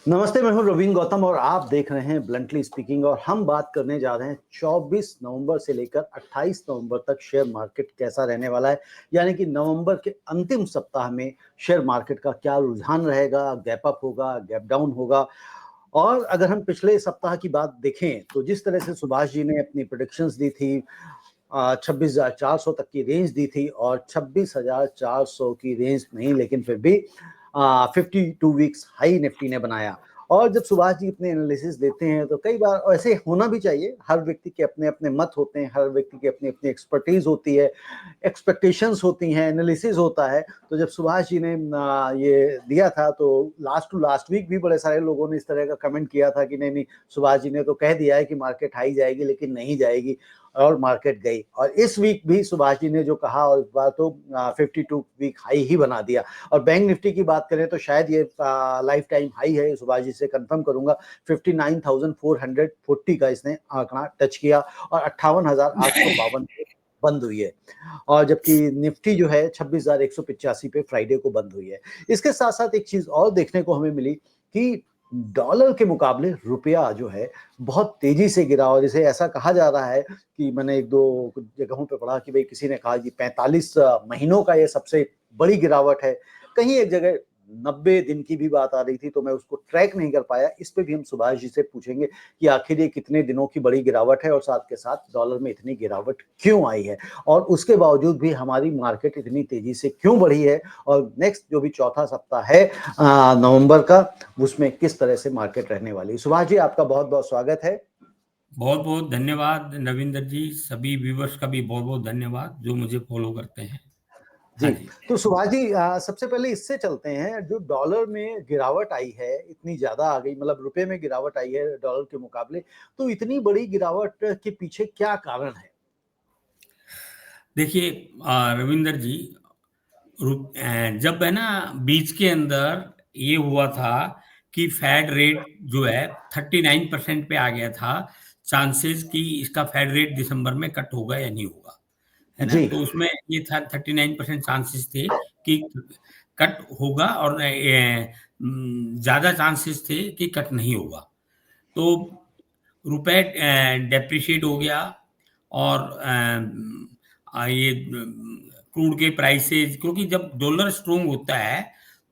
नमस्ते, मैं हूँ रवीन गौतम और आप देख रहे हैं ब्लंटली स्पीकिंग और हम बात करने जा रहे हैं 24 नवंबर से लेकर 28 नवंबर तक शेयर मार्केट कैसा रहने वाला है। यानी कि नवंबर के अंतिम सप्ताह में शेयर मार्केट का क्या रुझान रहेगा, गैप अप होगा, गैप डाउन होगा। और अगर हम पिछले सप्ताह की बात देखें तो जिस तरह से सुभाष जी ने अपनी प्रेडिक्शंस दी थी, 26,400 तक की रेंज दी थी और 26,400 की रेंज नहीं, लेकिन फिर भी 52 वीक्स हाई निफ्टी ने बनाया। और जब सुभाष जी अपने एनालिसिस देते हैं तो कई बार ऐसे होना भी चाहिए। हर व्यक्ति के अपने अपने मत होते हैं, हर व्यक्ति की अपनी अपनी एक्सपर्टीज होती है, एक्सपेक्टेशंस होती हैं, एनालिसिस होता है। तो जब सुभाष जी ने ये दिया था तो लास्ट टू लास्ट वीक भी बड़े सारे लोगों ने इस तरह का कमेंट किया था कि नहीं नहीं, सुभाष जी ने तो कह दिया है कि मार्केट हाई जाएगी, लेकिन नहीं जाएगी। और मार्केट गई। और इस वीक भी सुभाष जी ने जो कहा और इस बार तो 52 वीक हाई ही बना दिया। और बैंक निफ्टी की बात करें तो शायद ये लाइफ टाइम हाई है, सुभाष जी से कंफर्म करूंगा। 59,440 का इसने आंकड़ा टच किया और 58,852 पे बंद हुई है। और जबकि निफ्टी जो है 26,185 पे फ्राइडे को बंद हुई है। इसके साथ साथ एक चीज और देखने को हमें मिली कि डॉलर के मुकाबले रुपया जो है बहुत तेजी से गिरा। और इसे ऐसा कहा जा रहा है कि मैंने एक दो जगहों पे पढ़ा कि भाई किसी ने कहा कि 45 महीनों का ये सबसे बड़ी गिरावट है। कहीं एक जगह 90 दिन की भी बात आ रही थी, तो मैं उसको ट्रैक नहीं कर पाया। इस पे भी हम सुभाष जी से पूछेंगे कि आखिर ये कितने दिनों की बड़ी गिरावट है और साथ के साथ डॉलर में इतनी गिरावट क्यों आई है और उसके बावजूद भी हमारी मार्केट इतनी तेजी से क्यों बढ़ी है। और नेक्स्ट जो भी चौथा सप्ताह है नवंबर का, उसमें किस तरह से मार्केट रहने वाली है। सुभाष जी, आपका बहुत बहुत स्वागत है। बहुत बहुत धन्यवाद रविंदर जी। सभी व्यूवर्स का भी बहुत बहुत धन्यवाद जो मुझे फॉलो करते हैं। जी, हाँ जी। तो सुभाष जी, सबसे पहले इससे चलते हैं। जो डॉलर में गिरावट आई है, इतनी ज्यादा आ गई, मतलब रुपए में गिरावट आई है डॉलर के मुकाबले, तो इतनी बड़ी गिरावट के पीछे क्या कारण है? देखिए रविंदर जी, जब है ना बीच के अंदर ये हुआ था कि फेड रेट जो है 39% पे आ गया था। चांसेस कि इसका फेड रेट दिसंबर में कट होगा या नहीं होगा, है ना। जी। तो उसमें ये था 39% चांसेस थे कि कट होगा और ज्यादा चांसेस थे कि कट नहीं होगा। तो रुपए डेप्रिशिएट हो गया और ये क्रूड के प्राइसेस, क्योंकि जब डॉलर स्ट्रोंग होता है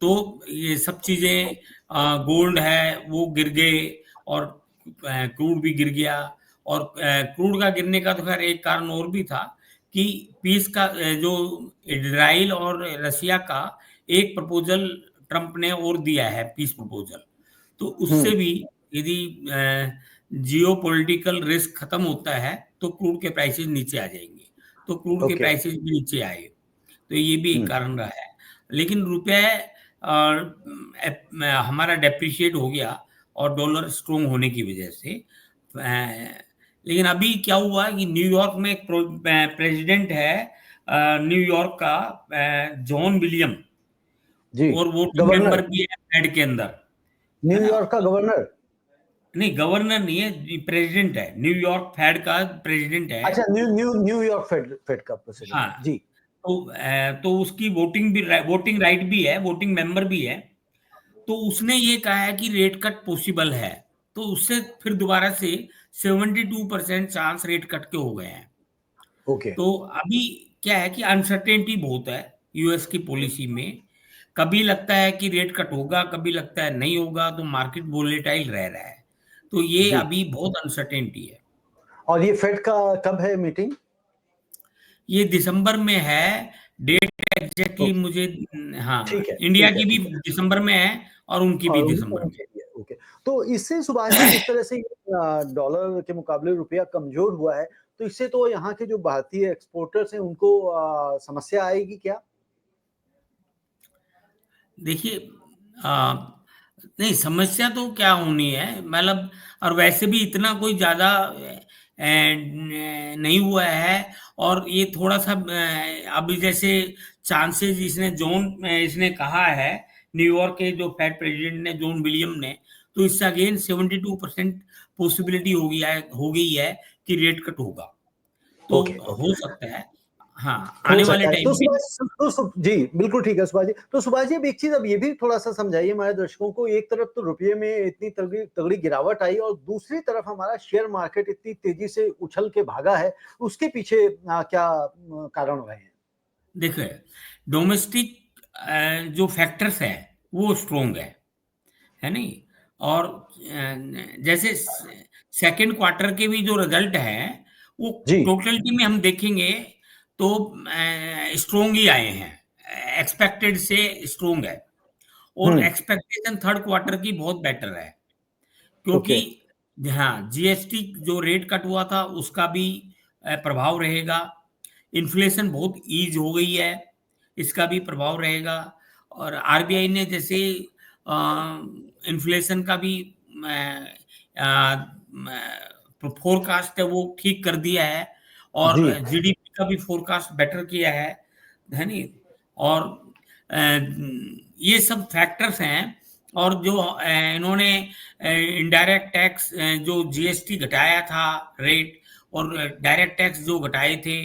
तो ये सब चीजें, गोल्ड है वो गिर गए और क्रूड भी गिर गया। और क्रूड का गिरने का तो खैर एक कारण और भी था कि पीस का जो इजराइल और रसिया का एक प्रपोजल ट्रंप ने और दिया है, पीस प्रपोजल। तो उससे भी यदि जियो पॉलिटिकल रिस्क खत्म होता है तो क्रूड के प्राइसेस नीचे आ जाएंगे। तो क्रूड के ओके। प्राइसेस भी नीचे आए, तो ये भी एक कारण रहा है। लेकिन रुपए हमारा डेप्रिशिएट हो गया और डॉलर स्ट्रोंग होने की वजह से। लेकिन अभी क्या हुआ कि न्यूयॉर्क में एक प्रेसिडेंट है, न्यूयॉर्क का, जॉन विलियम, जी। और वोटिंग गवर्नर, मेंबर भी है फेड के अंदर, है ना। न्यूयॉर्क का गवर्नर। नहीं, गवर्नर नहीं है, प्रेसिडेंट है, न्यूयॉर्क फेड का प्रेसिडेंट है। अच्छा, न्यूयॉर्क फेड का प्रेसिडेंट हाँ। है जी। तो उसकी वोटिंग राइट भी है, वोटिंग मेंबर भी है। तो उसने ये कहा है कि रेट कट पॉसिबल है। तो उससे फिर दोबारा से 72% चांस रेट कट के हो गए हैं। ओके। तो अभी क्या है कि अनसर्टेनिटी बहुत है यूएस की पॉलिसी में। कभी लगता है कि रेट कट होगा, कभी लगता है नहीं होगा, तो मार्केट वोलेटाइल रह रहा है। तो ये जी। अभी बहुत अनसर्टेनिटी है। और ये फेड का कब है मीटिंग? ये दिसंबर में है, डेट एग्जैक्टली ओके। मुझे, हाँ, ठीक है, इंडिया ठीक है, की भी ठीक है। दिसंबर में है और उनकी भी और दिसंबर में। उनके लिए ओके। तो इससे सुभाष जी, जिस तरह से डॉलर के मुकाबले रुपया कमजोर हुआ है, तो इससे तो यहाँ के जो भारतीय एक्सपोर्टर्स हैं उनको समस्या आएगी क्या? देखिए, आ, नहीं, समस्या तो क्या होनी है, मतलब, और वैसे भी इतना कोई ज्यादा नहीं हुआ है। और ये थोड़ा सा अभी जैसे चांसेस इसने कहा है, न्यूयॉर्क के जो फेड प्रेसिडेंट ने, जॉन विलियम ने, तो इससे अगेन 72% पॉसिबिलिटी हो गई है कि रेट कट होगा। तो ओके, ओके। हो सकता है। हाँ, हो आने वाले सकता है। टाइम तो में। जी, बिल्कुल ठीक है सुभाष जी। तो सुभाष जी अब एक चीज़ अब ये भी थोड़ा-सा समझाइए हमारे दर्शकों को, एक तरफ तो रुपये में इतनी तगड़ी तगड़ी गिरावट आई और दूसरी तरफ हमारा शेयर मार्केट इतनी तेज़ी से उछल के भागा है, उसके पीछे क्या कारण रहे हैं? देखिए, डोमेस्टिक जो फैक्टर्स है वो स्ट्रोंग है नहीं? और जैसे सेकंड क्वार्टर के भी जो रिजल्ट है वो जी। टोटलिटी में हम देखेंगे तो स्ट्रोंग ही आए हैं, एक्सपेक्टेड से स्ट्रोंग है। और हुँ, एक्सपेक्टेशन थर्ड क्वार्टर की बहुत बेटर है, क्योंकि ओके। हाँ, जीएसटी जो रेट कट हुआ था उसका भी प्रभाव रहेगा। इन्फ्लेशन बहुत ईज हो गई है, इसका भी प्रभाव रहेगा। और आरबीआई ने जैसे इन्फ्लेशन का भी फोरकास्ट है वो ठीक कर दिया है, और जी, जीडीपी का भी फोरकास्ट बेटर किया है नहीं? और अ, ये सब फैक्टर्स हैं। और जो इन्होंने इनडायरेक्ट टैक्स जो जीएसटी घटाया था रेट, और डायरेक्ट टैक्स जो घटाए थे,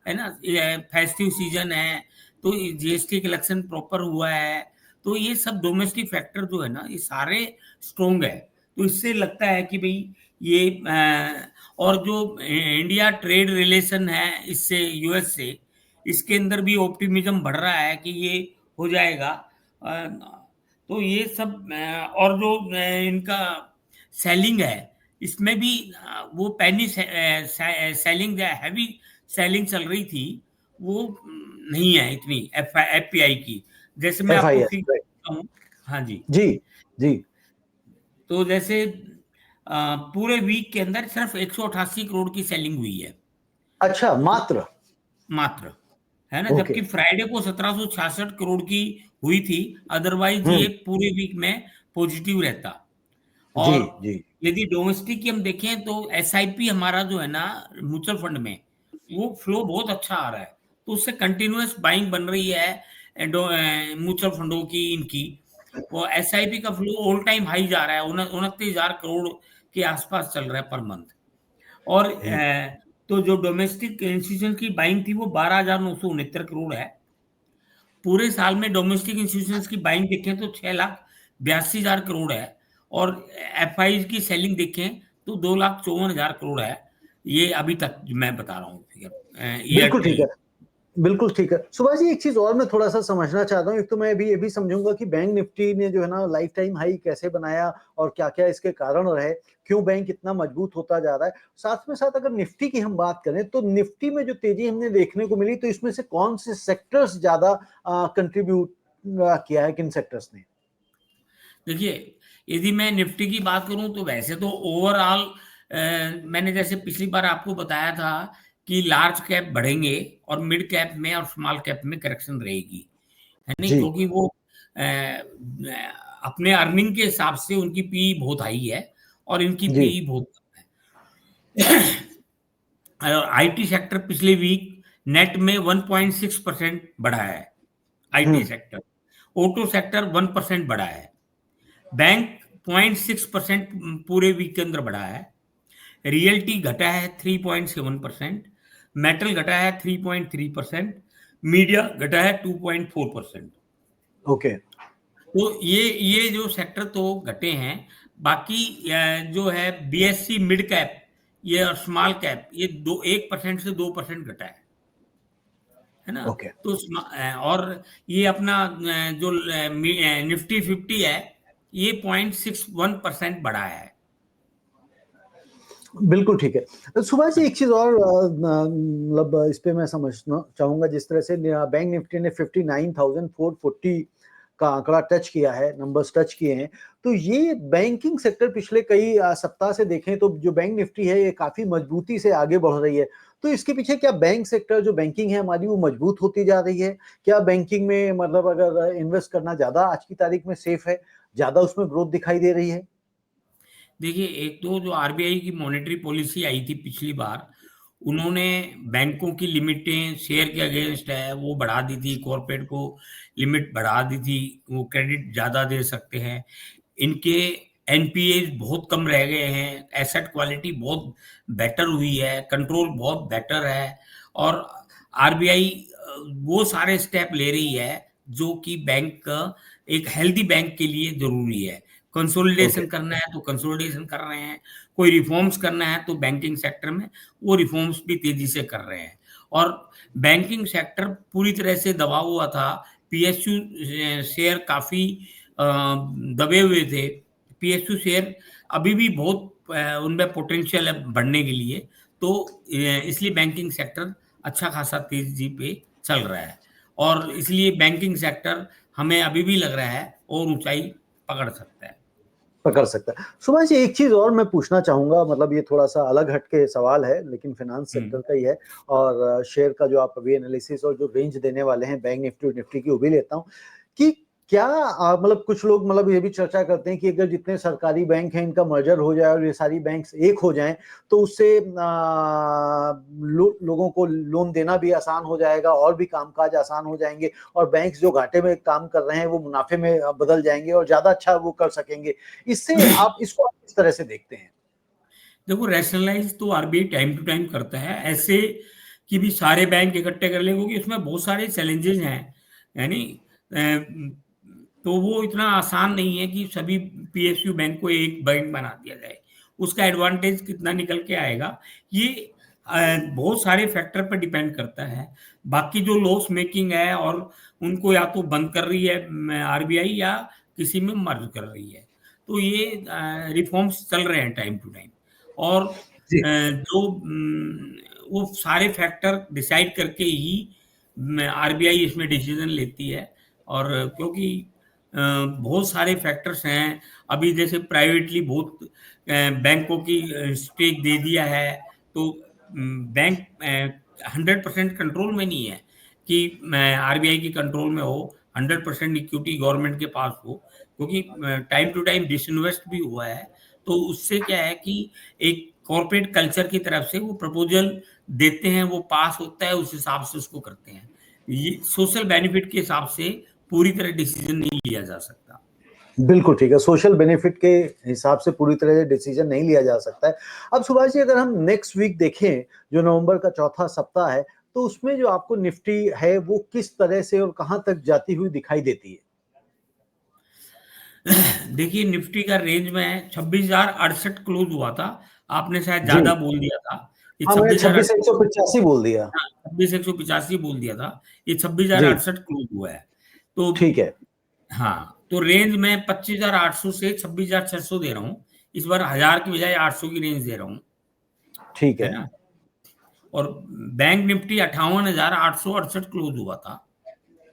है ना? फेस्टिव सीजन है तो जीएसटी कलेक्शन प्रॉपर हुआ है। तो ये सब डोमेस्टिक फैक्टर जो है ना ये सारे स्ट्रोंग है। तो इससे लगता है कि भाई ये और जो इंडिया ट्रेड रिलेशन है इससे यूएस से, इसके अंदर भी ऑप्टिमिज्म बढ़ रहा है कि ये हो जाएगा। तो ये सब और जो इनका सेलिंग है इसमें भी वो पेनी सेलिंग हैवी सेलिंग चल रही थी, वो नहीं है इतनी एफपीआई की। जैसे मैं आपको एफआईएस राइट। फिगर हूँ। हाँ जी। जी, जी। तो जैसे पूरे वीक के अंदर सिर्फ 188 करोड़ की सेलिंग हुई है अच्छा, मात्र? मात्र, है ना? ओके। जबकि फ्राइडे को 1766 करोड़ की हुई थी। अदरवाइज हुँ, ये पूरे वीक में पॉजिटिव रहता। जी, और जी। यदि डोमेस्टिक की हम देखें तो एसआईपी हमारा जो है ना म्यूचुअल फंड में, वो फ्लो बहुत अच्छा आ रहा है। तो उससे कंटिन्यूअस बाइंग बन रही है म्यूचुअल फंडों की, इनकी। वो एसआईपी का फ्लो ऑल टाइम हाई जा रहा है, 29,000 करोड़ के आसपास चल रहा है पर मंथ। और हुँ, तो जो डोमेस्टिक इंस्टीट्यूशन की बाइंग थी वो 12,969 करोड़ है। पूरे साल में डोमेस्टिक इंस्टीट्यूशंस की बाइंग देखें तो 6,82,000 करोड़ है। और एफआई की सेलिंग देखें तो 2,54,000 करोड़ है। ये अभी तक मैं बता रहा हूँ फिगर ईयर बिल्कुल ठीक टिल। है। बिल्कुल ठीक है। सुभाष जी एक चीज़ और मैं थोड़ा-सा समझना चाहता हूँ। एक तो मैं अभी ये भी समझूँगा कि बैंक निफ्टी ने जो है ना लाइफ टाइम हाई कैसे बनाया और क्या-क्या इसके कारण रहे? क्यों बैंक इतना मजबूत होता जा रहा है? साथ में साथ अगर निफ्टी की हम बात करें तो निफ्टी में जो तेज़ी हमने देखने को मिली तो इसमें से कौन से सेक्टर्स ज़्यादा कंट्रीब्यूट किया है किन सेक्टर्स ने? देखिए, यदि मैं निफ्टी की बात करूं तो वैसे तो ओवरऑल मैंने जैसे पिछली बार आपको बताया था कि लार्ज कैप बढ़ेंगे और मिड कैप में और स्मॉल कैप में करेक्शन रहेगी, है नहीं? जी। क्योंकि वो अपने अर्निंग के हिसाब से उनकी पीई बहुत हाई है और इनकी जी। पीई बहुत कम है। और आईटी सेक्टर पिछले वीक नेट में 1.6% बढ़ा है। हुँ, आईटी सेक्टर, ऑटो सेक्टर 1% बढ़ा है, बैंक 0.6% पूरे वीक के अंदर बढ़ा है, रियल्टी घटा है 3.7%, मेटल घटा है 3.3%, मीडिया घटा है 2.4%। ओके। तो ये जो सेक्टर तो घटे हैं। बाकी जो है बीएससी मिड कैप, ये और स्मॉल कैप, ये 1% से 2% घटा है ना? ओके। तो और ये अपना जो निफ्टी 50 है ये 0.61% बढ़ा है। बिल्कुल ठीक है। सुभाष जी हाँ। एक चीज़ और मतलब इस पे मैं समझना चाहूँगा जिस तरह से बैंक निफ्टी ने 59,440 का आंकड़ा टच किया है, नंबर्स टच किए हैं। तो ये बैंकिंग सेक्टर पिछले कई सप्ताह से देखें तो जो बैंक निफ्टी है ये काफ़ी मजबूती से आगे बढ़ रही है। तो इसके पीछे क्या बैंक सेक्टर जो बैंकिंग है हमारी वो मजबूत होती जा रही है? क्या बैंकिंग में मतलब अगर इन्वेस्ट करना ज़्यादा आज की तारीख में सेफ है? ज़्यादा उसमें ग्रोथ दिखाई दे रही है? देखिए, एक तो जो आरबीआई की मॉनेटरी पॉलिसी आई थी पिछली बार, उन्होंने बैंकों की लिमिटें शेयर के अगेंस्ट है वो बढ़ा दी थी, कॉर्पोरेट को लिमिट बढ़ा दी थी, वो क्रेडिट ज़्यादा दे सकते हैं। इनके एनपीए बहुत कम रह गए हैं, एसेट क्वालिटी बहुत बेटर हुई है, कंट्रोल बहुत बेटर है। और आरबीआई वो सारे स्टेप ले रही है जो कि बैंक का एक हेल्दी बैंक के लिए जरूरी है। ओके। कंसोलिडेशन करना है तो कंसोलिडेशन कर रहे हैं, कोई रिफॉर्म्स करना है तो बैंकिंग सेक्टर में वो रिफॉर्म्स भी तेजी से कर रहे हैं। और बैंकिंग सेक्टर पूरी तरह से दबा हुआ था, पीएसयू शेयर काफी दबे हुए थे। पीएसयू शेयर अभी भी बहुत उनमें पोटेंशियल है बढ़ने के लिए, तो इसलिए बैंकिंग सेक्टर अच्छा खासा तेजी पे चल रहा है, और इसलिए बैंकिंग सेक्टर हमें अभी भी लग रहा है और ऊंचाई पकड़ सकता है। पकड़ सकता है। सुभाष जी, एक चीज और मैं पूछना चाहूंगा, मतलब ये थोड़ा सा अलग हटके सवाल है लेकिन फाइनेंस सेक्टर हम्म। का ही है, और शेयर का जो आप अभी एनालिसिस और जो रेंज देने वाले हैं बैंक निफ्टी और निफ्टी की, वो भी लेता हूँ कि क्या मतलब कुछ लोग मतलब ये भी चर्चा करते हैं कि अगर जितने सरकारी बैंक हैं इनका मर्जर हो जाए और ये सारी बैंक्स एक हो जाएं तो उससे लोगों को लोन देना भी आसान हो जाएगा और भी कामकाज आसान हो जाएंगे, और बैंक्स जो घाटे में काम कर रहे हैं वो मुनाफे में बदल जाएंगे और ज्यादा अच्छा वो कर सकेंगे। इससे आप इसको किस तरह से देखते हैं? देखो, रैशनलाइज तो आरबीआई टाइम टू टाइम करता है, ऐसे कि भी सारे बैंक इकट्ठे कर ले, क्योंकि उसमें बहुत सारे चैलेंजेस हैं। यानी तो वो इतना आसान नहीं है कि सभी पीएसयू बैंक को एक बैंक बना दिया जाए। उसका एडवांटेज कितना निकल के आएगा, ये बहुत सारे फैक्टर पर डिपेंड करता है। बाकी जो लॉस मेकिंग है और उनको या तो बंद कर रही है आरबीआई या किसी में मर्ज कर रही है, तो ये रिफॉर्म्स चल रहे हैं टाइम टू टाइम। और जी। जो वो सारे फैक्टर डिसाइड करके ही आरबीआई इसमें डिसीजन लेती है। और क्योंकि बहुत सारे फैक्टर्स हैं, अभी जैसे प्राइवेटली बहुत बैंकों की स्टेक दे दिया है, तो बैंक 100% कंट्रोल में नहीं है कि आरबीआई की कंट्रोल में हो, 100% इक्विटी गवर्नमेंट के पास हो, क्योंकि टाइम टू टाइम डिसइन्वेस्ट भी हुआ है। तो उससे क्या है कि एक कॉर्पोरेट कल्चर की तरफ से वो प्रपोजल देते हैं, वो पास होता है, उस हिसाब से उसको करते हैं। ये सोशल बेनिफिट के हिसाब से पूरी तरह डिसीजन नहीं लिया जा सकता। बिल्कुल ठीक है, सोशल बेनिफिट के हिसाब से पूरी तरह से डिसीजन नहीं लिया जा सकता है। अब सुभाष जी, अगर हम नेक्स्ट वीक देखें, जो नवंबर का चौथा सप्ताह है, तो उसमें जो आपको निफ्टी है वो किस तरह से और कहां तक जाती हुई दिखाई देती है? देखिए, निफ्टी का रेंज में 26,068 क्लोज हुआ था। आपने शायद जी। ज्यादा बोल दिया था, ये हाँ, मैंने 26,185 बोल दिया। 26,185 बोल दिया था, ये छब्बीस हजार जी। अड़सठ क्लोज हुआ है। तो ठीक है। हाँ, तो रेंज में 25,800 से 26,600 दे रहा हूँ। इस बार 1000 की बजाय 800 की रेंज दे रहा हूँ, ठीक है है। ना। और बैंक निफ्टी 58,868 क्लोज हुआ था।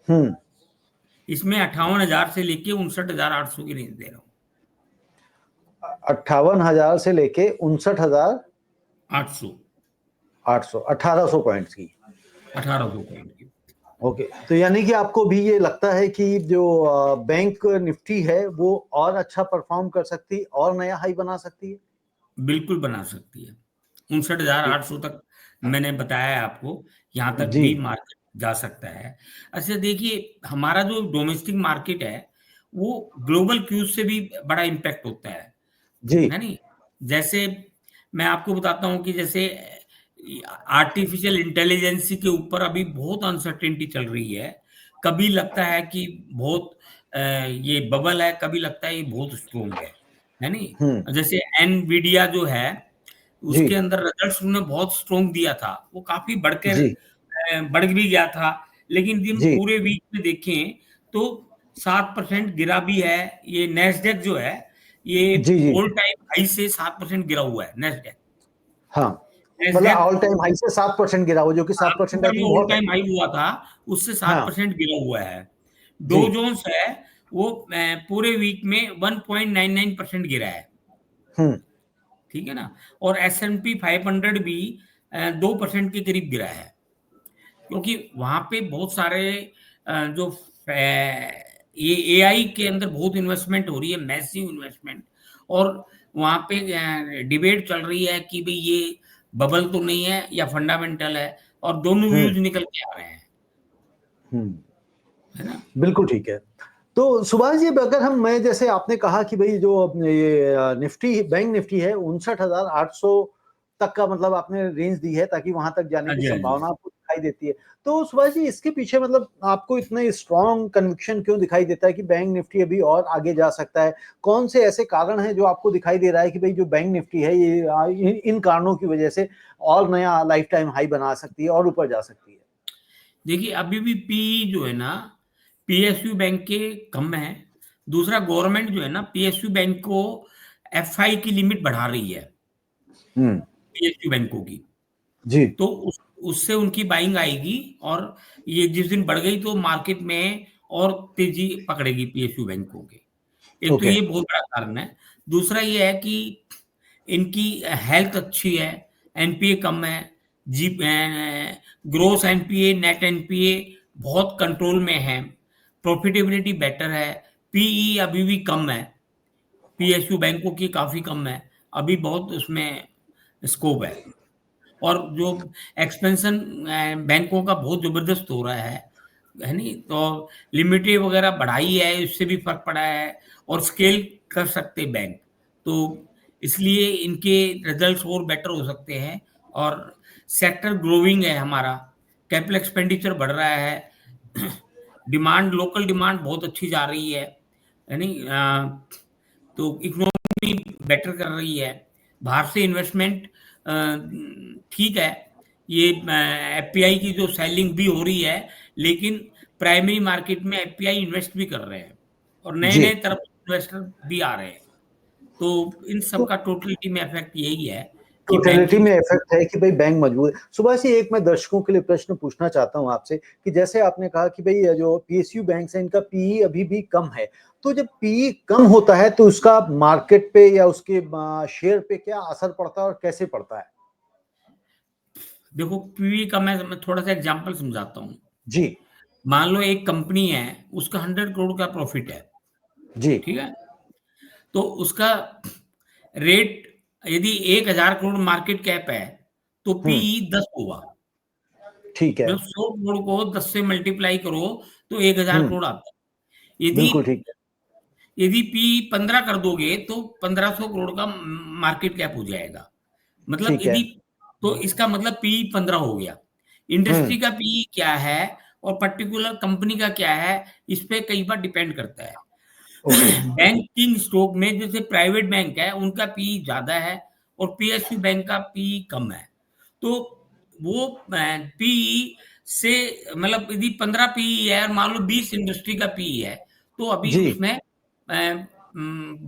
हम्म। इसमें 58,000 से लेके 59,800 की रेंज दे रहा हूँ। 58,000 से लेके 800 59,800, 1,800 पॉइंट्स की। 1,800 पॉइंट की। ओके, तो यानी कि आपको भी ये लगता है कि जो बैंक निफ्टी है वो और अच्छा परफॉर्म कर सकती, और नया हाई बना सकती है? बिल्कुल बना सकती है। 59,800 तक मैंने बताया है आपको, यहाँ तक जी। भी मार्केट जा सकता है। अच्छा देखिए, हमारा जो डोमेस्टिक मार्केट है वो ग्लोबल क्यूज से भी बड़ा इम्पैक्ट होता है जी। नहीं। जैसे मैं आपको बताता हूँ कि जैसे आर्टिफिशियल इंटेलिजेंस के ऊपर अभी बहुत अनसर्टेनिटी चल रही है। कभी लगता है कि बहुत ये बबल है, कभी लगता है ये बहुत स्ट्रोंग है हम्म। नहीं। जैसे एनवीडिया जो है, जी। उसके अंदर रिजल्ट्स उन्होंने बहुत स्ट्रोंग दिया था, वो काफी बढ़कर जी। बढ़ भी गया था। लेकिन यदि हम जी। पूरे वीक में देखें तो 7% गिरा भी है। ये नेस्डेक जो है, ये जी। जी। ऑल टाइम हाई से 7% गिरा हुआ है नेस्डेक। हाँ, मतलब नेस्डेक ऑल टाइम हाई से 7% गिरा हो, जो कि 7% आई अक्टूबर में थिंक ऑल बहुत है। टाइम हाई हुआ था, उससे सात हाँ। परसेंट गिरा हुआ है। डो जी। जोन्स है, वो पूरे वीक में 1.99% गिरा है, हम्म। ठीक है ना। और S&P 500 भी 2% के करीब गिरा है, क्योंकि वहां पे बहुत सारे जो ये एआई के अंदर बहुत इन्वेस्टमेंट हो रही है, मैसिव इन्वेस्टमेंट। और वहां पे डिबेट चल रही है कि भाई ये बबल तो नहीं है या फंडामेंटल है, और दोनों हम्म। व्यूज निकल के आ रहे हैं, हम्म। है ना। बिल्कुल ठीक है। तो सुभाष जी, अगर हम, मैं जैसे आपने कहा कि भाई जो ये निफ्टी, बैंक निफ्टी है 59,800 तक का मतलब आपने रेंज दी है ताकि वहां तक जाने हाँ की जी, हाँ जी। संभावना आपको दिखाई देती है। तो सुभाष जी, इसके पीछे मतलब आपको इतना स्ट्रॉन्ग कन्विक्शन क्यों दिखाई देता है कि बैंक निफ्टी अभी और आगे जा सकता है? कौन से ऐसे कारण हैं जो आपको दिखाई दे रहा है कि भाई जो बैंक निफ्टी है ये इन कारणों की वजह से और नया लाइफ टाइम हाई बना सकती है और ऊपर जा सकती है? देखिए, अभी भी पी जो है ना, पीएसयू बैंक के कम है। दूसरा, गवर्नमेंट जो है ना, पीएसयू बैंक को एफआई की लिमिट बढ़ा रही है, हम्म। पीएसयू बैंकों की। जी। तो उससे उनकी बाइंग आएगी, और ये जिस दिन बढ़ गई तो मार्केट में और तेजी पकड़ेगी पीएसयू बैंकों के। एक तो ओके। ये बहुत बड़ा कारण है। दूसरा ये है कि इनकी हेल्थ अच्छी है, एनपीए कम है, जी ग्रोस एनपीए, नेट एनपीए बहुत कंट्रोल में है, प्रॉफिटेबिलिटी बेटर है, पीई अभी भी कम है, पीएसयू बैंकों की काफी कम है, अभी बहुत उसमें स्कोप है। और जो एक्सपेंशन बैंकों का बहुत जबरदस्त हो रहा है नहीं, तो लिमिटेड वगैरह बढ़ाई है, इससे भी फर्क पड़ा है, और स्केल कर सकते बैंक, तो इसलिए इनके रिजल्ट्स और बेटर हो सकते हैं। और सेक्टर ग्रोइंग है हमारा, कैपिटल एक्सपेंडिचर बढ़ रहा है, डिमांड, लोकल डिमांड बहुत अच्छी जा रही है नहीं, तो इकोनॉमी बेटर कर रही है, बाहर से इन्वेस्टमेंट ठीक है, ये एफपीआई की जो सेलिंग भी हो रही है, लेकिन प्राइमरी मार्केट में एफपीआई इन्वेस्ट भी कर रहे हैं, और नए जी। नए तरफ इन्वेस्टर भी आ रहे हैं। तो इन सब तो का टोटलिटी में इफेक्ट यही है कि टोटलिटी बैंकिंग। में इफेक्ट है कि भाई बैंक मजबूत है। सुभाष जी, एक मैं दर्शकों के लिए प्रश्न पूछना चाहता हूं आपसे कि जैसे आपने कहा कि भाई ये जो पीएसयू बैंक है इनका पीई अभी भी कम है, तो जब पीई कम होता है तो उसका मार्केट पे या उसके शेयर पे क्या असर पड़ता है और कैसे पड़ता है? देखो, पीवी का मैं थोड़ा सा एग्जांपल समझाता हूँ। जी। मान लो एक कंपनी है, उसका 100 करोड़ का प्रॉफिट है, जी। ठीक है, तो उसका रेट, यदि 1,000 करोड़ मार्केट कैप है, तो हम्म। पीई 10 होगा। ठीक है। जब 100 करोड़ को 10 से मल्टीप्लाई करो तो 1,000 हम्म। करोड़ आता है। यदि बिल्कुल ठीक है। यदि पी 15 कर दोगे तो 1,500 करोड़ का मार्केट कैप हो जाएगा। मतलब ठीक है। यदि, तो इसका मतलब पी 15 हो गया। हम्म। इंडस्ट्री का पी क्या है और पर्टिकुलर कंपनी का क्या है, इस पे कई बार डिपेंड करता है। ओके। बैंकिंग स्टॉक में जैसे प्राइवेट बैंक है, उनका पी ज्यादा है, और पीएसयू बैंक का पी कम है। तो वो पी से, मतलब यदि 15 पी है और मान लो 20 इंडस्ट्री का पी है, तो अभी जी। उसमें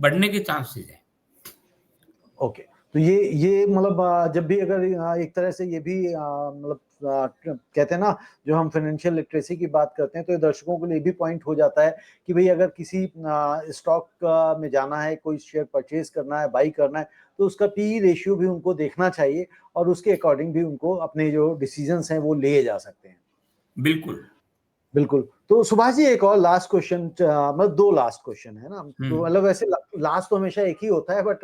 बढ़ने के चांसेस है। ओके। तो ये मतलब जब भी अगर एक तरह से ये भी मतलब कहते हैं ना, जो हम फाइनेंशियल लिटरेसी की बात करते हैं तो ये दर्शकों के लिए भी पॉइंट हो जाता है कि भाई अगर किसी स्टॉक में जाना है, कोई शेयर परचेज करना है, बाई करना है, तो उसका पी रेशियो भी उनको देखना चाहिए और उसके अकॉर्डिंग भी उनको अपने जो डिसीजंस हैं वो लिए जा सकते हैं। बिल्कुल। बिल्कुल। तो सुभाष जी, एक और लास्ट क्वेश्चन, मतलब दो लास्ट क्वेश्चन है ना, तो मतलब वैसे लास्ट तो हमेशा एक ही होता है, बट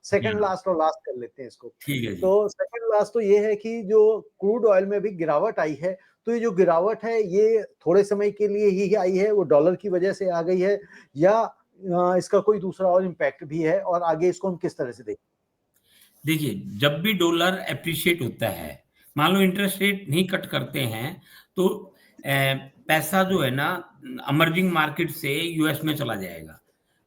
सेकंड हाँ, लास्ट और लास्ट कर लेते हैं इसको। ठीक है जी। तो सेकंड लास्ट तो ये है कि जो क्रूड ऑयल में भी गिरावट आई है, तो ये जो गिरावट है ये थोड़े समय के लिए ही आई है, वो डॉलर की वजह से आ गई है, या इसका कोई दूसरा और इम्पैक्ट भी है, और आगे इसको हम किस तरह से देखें? देखिए, जब भी डॉलर एप्रिशिएट होता है, मान लो इंटरेस्ट रेट नहीं कट करते हैं, तो पैसा जो है ना, अमर्जिंग मार्केट से यूएस में चला जाएगा,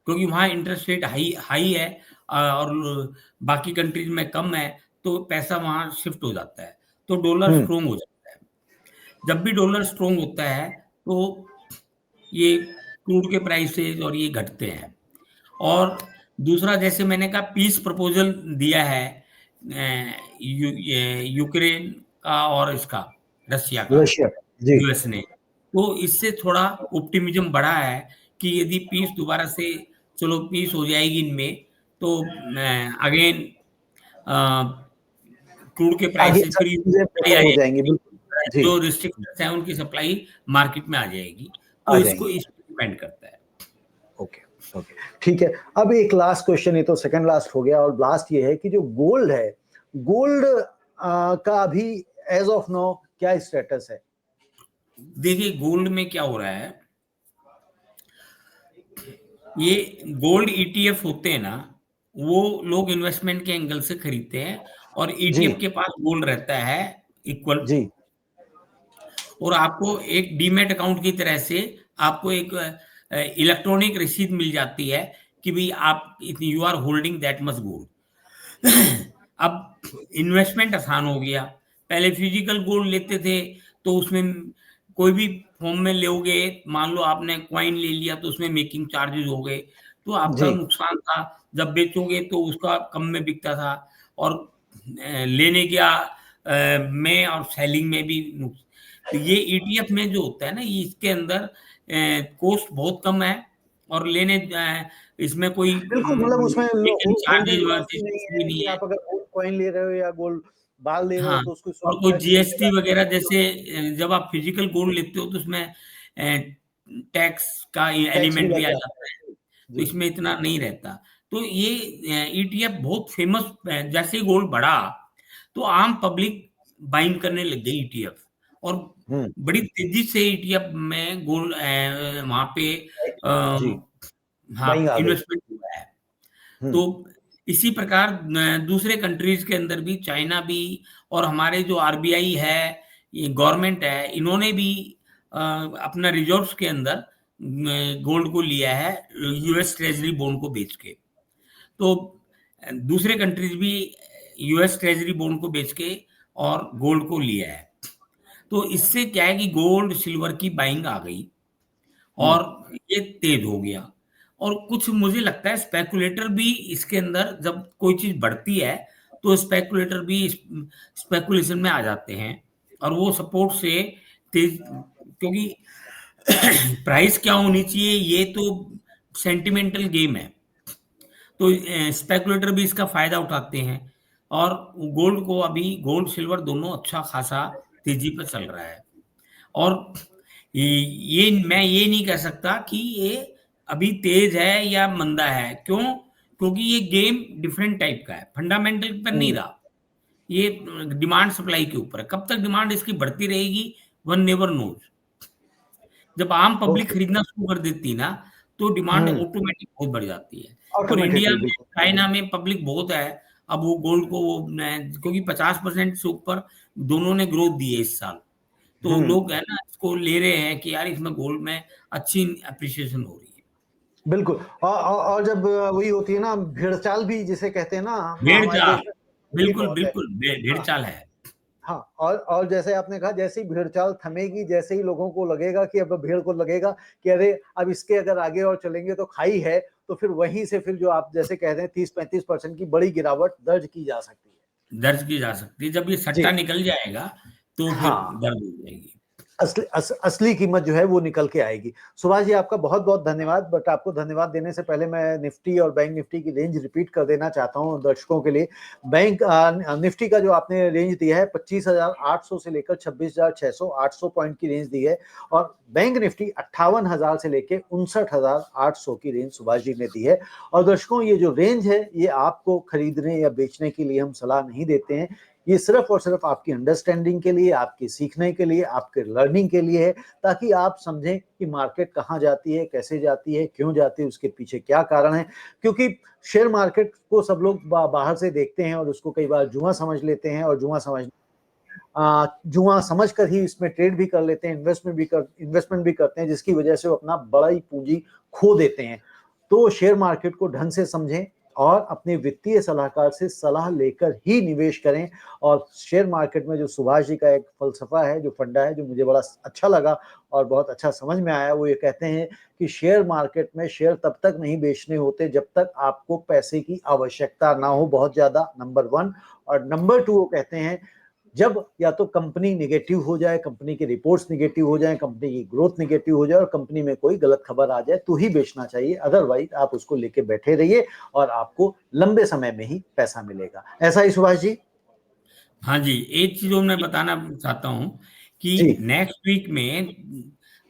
क्योंकि वहाँ इंटरेस्ट रेट हाई हाई है, और बाकी कंट्रीज में कम है, तो पैसा वहाँ शिफ्ट हो जाता है, तो डॉलर हम्म। स्ट्रोंग हो जाता है। जब भी डॉलर स्ट्रोंग होता है, तो ये क्रूड के प्राइसेस और ये घटते हैं। और दूसरा, जैसे मैंने कहा, पीस प्रपोजल दिया है यूक्रेन का और इसका, रशिया का, रशिया। जी। यूएस ने, तो इससे थोड़ा ऑप्टिमिज्म बढ़ा है कि यदि पीस दोबारा से, चलो पीस हो जाएगी इनमें, तो अगेन क्रूड के आगे प्राइसेस सब फिर चीजें सप्लाई बेहतर आ हो जाएंगी, जाएगी, बिल्कुल जी। जो रिस्ट्रिक्शंस है उनकी सप्लाई मार्केट में आ जाएगी, आ तो इसको जाएंगी। इस पर डिपेंड करता है। ओके। ओके। ठीक है। अब एक लास्ट क्वेश्चन, ये तो सेकंड लास्ट हो गया, और लास्ट ये है कि जो गोल्ड है, गोल्ड का अभी एज ऑफ नाउ क्या स्टेटस है? देखिए, गोल्ड में क्या हो रहा है, ये गोल्ड ईटीएफ होते हैं ना, वो लोग इन्वेस्टमेंट के एंगल से खरीदते हैं, और जी। ईटीएफ के पास गोल्ड रहता है इक्वल जी। और आपको एक डीमैट अकाउंट की तरह से आपको एक इलेक्ट्रॉनिक रसीद मिल जाती है कि भाई आप you are holding that much gold. अब इन्वेस्टमेंट आसान हो गया। पहले फिजिकल गोल्ड लेते थे तो उसमें कोई भी फॉर्म में लोगे, मान लो आपने क्वाइन ले लिया तो उसमें मेकिंग चार्जेस हो गए, तो आपका जी नुकसान था। जब बेचोगे तो उसका कम में बिकता था, और लेने क्या में और सेलिंग में भी तो ये ईटीएफ में जो होता है ना, ये इसके अंदर कॉस्ट बहुत कम है, और इसमें कोई बिल्कुल, मतलब उसमें मेकिंग चार्जेस होल्डिंग वगैरह कॉस्ट भी नहीं कुछ भी है नहीं कि है। आप अगर गोल्ड कॉइन ले रहे हो या गोल्ड बाल ले रहे हो हाँ, तो उसको और कोई टैक्स वगैरह जीएसटी वगैरह जैसे जब आप फिजिकल गोल्ड लेते हो तो उसमें टैक्स का टैक्स भी एलिमेंट भी लग आ जाता जाता है, है। तो जी इसमें इतना नहीं रहता। तो ये ईटीएफ बहुत फेमस, जैसे ही गोल्ड बढ़ा तो आम पब्लिक बाइंग करने लग गई ईटीएफ, और हम्म बड़ी तेजी से ईटीएफ में गोल्ड वहां पे जी हाँ बाइंग आ गई। इन्वेस्टमेंट हुआ है। हम्म तो इसी प्रकार दूसरे कंट्रीज के अंदर भी, चाइना भी, और हमारे जो आरबीआई है, ये गवर्नमेंट है, इन्होंने भी अपना रिजर्व्स के अंदर गोल्ड को लिया है यूएस ट्रेजरी बॉन्ड को बेच के। तो दूसरे कंट्रीज भी यूएस ट्रेजरी बॉन्ड को बेच के और गोल्ड को लिया है। तो इससे क्या है कि गोल्ड सिल्वर की बाइंग आ गई, हम्म और ये तेज हो गया। और कुछ मुझे लगता है स्पेकुलेटर भी इसके अंदर, जब कोई चीज बढ़ती है तो स्पेकुलेटर भी स्पेकुलेशन में आ जाते हैं, और वो सपोर्ट से तेज, क्योंकि प्राइस क्या होनी चाहिए ये तो सेंटिमेंटल गेम है। तो स्पेकुलेटर भी इसका फायदा उठाते हैं, और गोल्ड को अभी गोल्ड सिल्वर दोनों अच्छा खासा तेजी पर चल रहा है। और ये मैं ये नहीं कह सकता कि ये अभी तेज है या मंदा है, क्यों? क्योंकि ये गेम डिफरेंट टाइप का है, फंडामेंटल पर नहीं हम्म रहा। ये डिमांड सप्लाई के ऊपर है, कब तक डिमांड इसकी बढ़ती रहेगी, वन नेवर नोज। जब आम पब्लिक ओके खरीदना शुरू कर देती ना, तो डिमांड हम्म ऑटोमेटिक बहुत बढ़ जाती है। और इंडिया ऑटोमेटिकली में, बिल्कुल चाइना में पब्लिक बहुत है। अब वो गोल्ड को वो क्योंकि 50% से ऊपर दोनों ने ग्रोथ दी है इस साल, तो हम्म लोग है ना इसको ले रहे हैं कि यार इसमें गोल्ड में अच्छी अप्रिसिएशन हो रही है। बिल्कुल और जब वही होती है ना भेड़चाल भी जिसे कहते हैं ना भेड़ हमारे चाल, देश में भी बिल्कुल बहुत है। बिल्कुल भेड़ हाँ चाल है। हाँ और जैसे आपने कहा जैसे ही भेड़चाल थमेगी जैसे ही लोगों को लगेगा कि अब भेड़ को लगेगा कि अरे अब इसके अगर आगे और चलेंगे तो खाई है, तो फिर वहीं से फिर जो आप जैसे कह रहे हैं 30-35% की बड़ी गिरावट दर्ज की जा सकती है। दर्ज की जा सकती है, जब ये सट्टा जी निकल जाएगा तो फिर हाँ दर्ज हो जाएगी। असली कीमत जो है वो निकल के आएगी। सुभाष जी आपका बहुत बहुत धन्यवाद, बट आपको धन्यवाद देने से पहले मैं निफ्टी और बैंक निफ्टी की रेंज रिपीट कर देना चाहता हूं दर्शकों के लिए। बैंक निफ्टी का जो आपने रेंज दिया है 25,800 से लेकर 26,600 800 पॉइंट की रेंज दी है, और बैंक निफ्टी 58,000 से लेकर 59,800 की रेंज सुभाष जी ने दी है। और दर्शकों ये जो रेंज है ये आपको खरीदने या बेचने के लिए हम सलाह नहीं देते हैं, ये सिर्फ और सिर्फ आपकी अंडरस्टैंडिंग के लिए, आपके सीखने के लिए, आपके लर्निंग के लिए है, ताकि आप समझें कि मार्केट कहाँ जाती है, कैसे जाती है, क्यों जाती है, उसके पीछे क्या कारण है। क्योंकि शेयर मार्केट को सब लोग बाहर से देखते हैं और उसको कई बार जुआ समझ लेते हैं, और जुआ समझ कर ही इसमें ट्रेड भी कर लेते हैं, इन्वेस्टमेंट भी करते हैं, जिसकी वजह से वो अपना बड़ा ही पूंजी खो देते हैं। तो शेयर मार्केट को ढंग से समझें और अपने वित्तीय सलाहकार से सलाह लेकर ही निवेश करें। और शेयर मार्केट में जो सुभाष जी का एक फलसफा है, जो फंडा है, जो मुझे बड़ा अच्छा लगा और बहुत अच्छा समझ में आया, वो ये कहते हैं कि शेयर मार्केट में शेयर तब तक नहीं बेचने होते जब तक आपको पैसे की आवश्यकता ना हो बहुत ज्यादा, नंबर 1। और नंबर 2 वो कहते हैं जब या तो कंपनी निगेटिव हो जाए, कंपनी की रिपोर्ट्स निगेटिव हो जाए, कंपनी की ग्रोथ निगेटिव हो जाए और कंपनी में कोई गलत खबर आ जाए तो ही बेचना चाहिए, अदरवाइज आप उसको लेके बैठे रहिए और आपको लंबे समय में ही पैसा मिलेगा। ऐसा ही सुभाष जी? हाँ जी, एक चीज और मैं बताना चाहता हूँ कि जी नेक्स्ट वीक में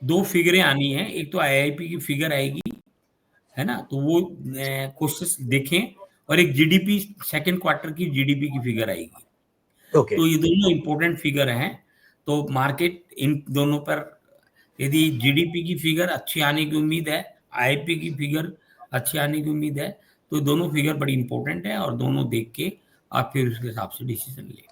दो फिगरें आनी है। एक तो आईआईपी की फिगर आएगी, है ना, तो वो कोशिश देखें। और एक जीडीपी, सेकंड क्वार्टर की जीडीपी की फिगर आएगी। ओके तो ये दोनों इंपॉर्टेंट फिगर हैं। तो मार्केट इन दोनों पर, यदि जीडीपी की फिगर अच्छी आने की उम्मीद है, आईपी की फिगर अच्छी आने की उम्मीद है, तो दोनों फिगर बड़ी इंपॉर्टेंट है, और दोनों देख के आप फिर उसके हिसाब से डिसीजन लें।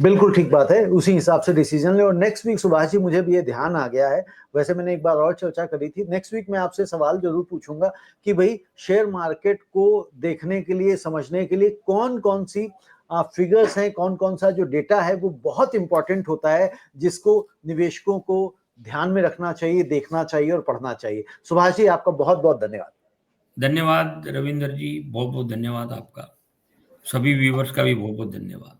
बिल्कुल ठीक बात है, उसी हिसाब से डिसीजन ले। और नेक्स्ट वीक सुभाष जी मुझे भी ये ध्यान आ गया है, वैसे मैंने एक बार और चर्चा करी थी, नेक्स्ट वीक मैं आपसे सवाल जरूर पूछूंगा कि भाई शेयर मार्केट को देखने के लिए, समझने के लिए कौन कौन सी फिगर्स हैं, कौन कौन सा जो डेटा है वो बहुत इंपॉर्टेंट होता है, जिसको निवेशकों को ध्यान में रखना चाहिए, देखना चाहिए और पढ़ना चाहिए। सुभाष जी आपका बहुत बहुत धन्यवाद। धन्यवाद रविंदर जी, बहुत बहुत धन्यवाद आपका। सभी व्यूवर्स का भी बहुत बहुत धन्यवाद।